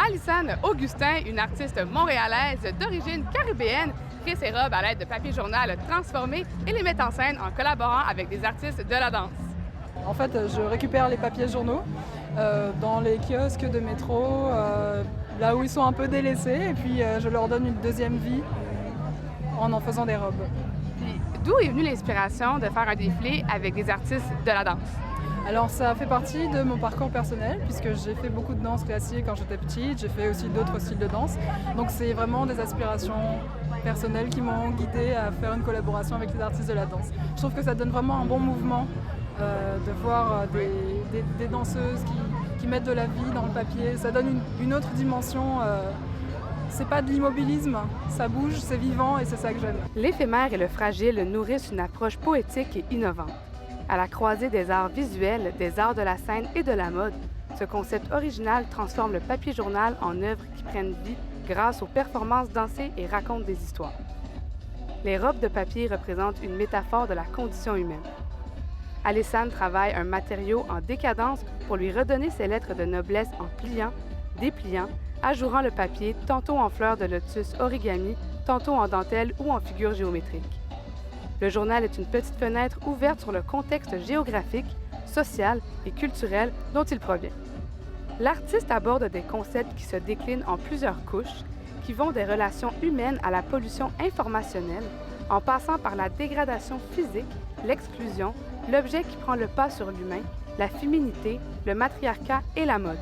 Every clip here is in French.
Alissane Augustin, une artiste montréalaise d'origine caribéenne, crée ses robes à l'aide de papier journal transformés et les met en scène en collaborant avec des artistes de la danse. En fait, je récupère les papiers journaux dans les kiosques de métro, là où ils sont un peu délaissés, et puis je leur donne une deuxième vie en faisant des robes. Puis, d'où est venue l'inspiration de faire un défilé avec des artistes de la danse? Alors ça fait partie de mon parcours personnel puisque j'ai fait beaucoup de danse classique quand j'étais petite, j'ai fait aussi d'autres styles de danse. Donc c'est vraiment des aspirations personnelles qui m'ont guidée à faire une collaboration avec les artistes de la danse. Je trouve que ça donne vraiment un bon mouvement de voir des danseuses qui mettent de la vie dans le papier. Ça donne une autre dimension. C'est pas de l'immobilisme, ça bouge, c'est vivant et c'est ça que j'aime. L'éphémère et le fragile nourrissent une approche poétique et innovante. À la croisée des arts visuels, des arts de la scène et de la mode, ce concept original transforme le papier journal en œuvres qui prennent vie grâce aux performances dansées et racontent des histoires. Les robes de papier représentent une métaphore de la condition humaine. Alissane travaille un matériau en décadence pour lui redonner ses lettres de noblesse en pliant, dépliant, ajourant le papier tantôt en fleurs de lotus origami, tantôt en dentelle ou en figure géométrique. Le journal est une petite fenêtre ouverte sur le contexte géographique, social et culturel dont il provient. L'artiste aborde des concepts qui se déclinent en plusieurs couches, qui vont des relations humaines à la pollution informationnelle, en passant par la dégradation physique, l'exclusion, l'objet qui prend le pas sur l'humain, la féminité, le matriarcat et la mode.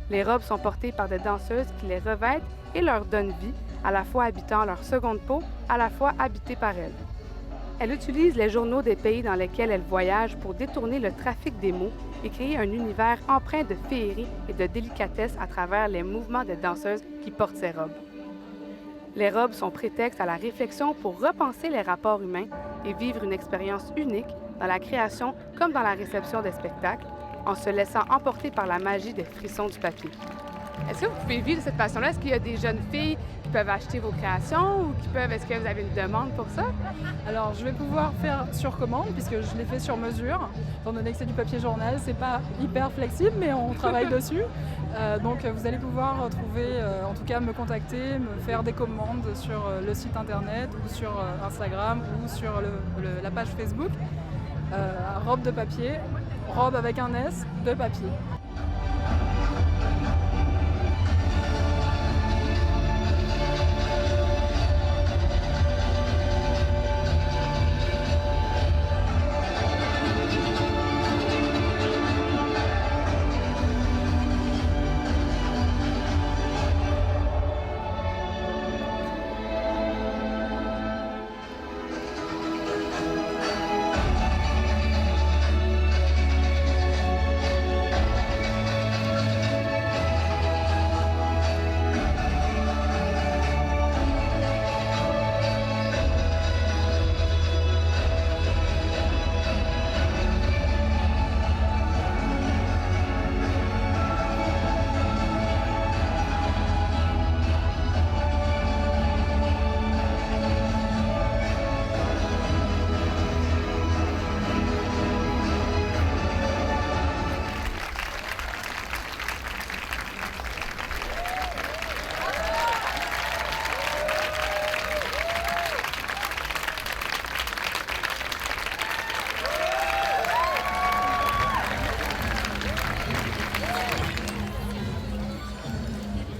Les robes sont portées par des danseuses qui les revêtent et leur donnent vie, à la fois habitant leur seconde peau, à la fois habitées par elles. Elle utilise les journaux des pays dans lesquels elle voyage pour détourner le trafic des mots et créer un univers empreint de féerie et de délicatesse à travers les mouvements des danseuses qui portent ces robes. Les robes sont prétexte à la réflexion pour repenser les rapports humains et vivre une expérience unique dans la création comme dans la réception des spectacles, en se laissant emporter par la magie des frissons du papier. Est-ce que vous pouvez vivre cette passion-là? Est-ce qu'il y a des jeunes filles qui peuvent acheter vos créations ou est-ce que vous avez une demande pour ça? Alors je vais pouvoir faire sur commande puisque je l'ai fait sur mesure. Étant donné que c'est du papier journal, c'est pas hyper flexible mais on travaille dessus. Donc vous allez pouvoir trouver, en tout cas me contacter, me faire des commandes sur le site internet ou sur Instagram ou sur la page Facebook. Robe de papier, robe avec un S de papier.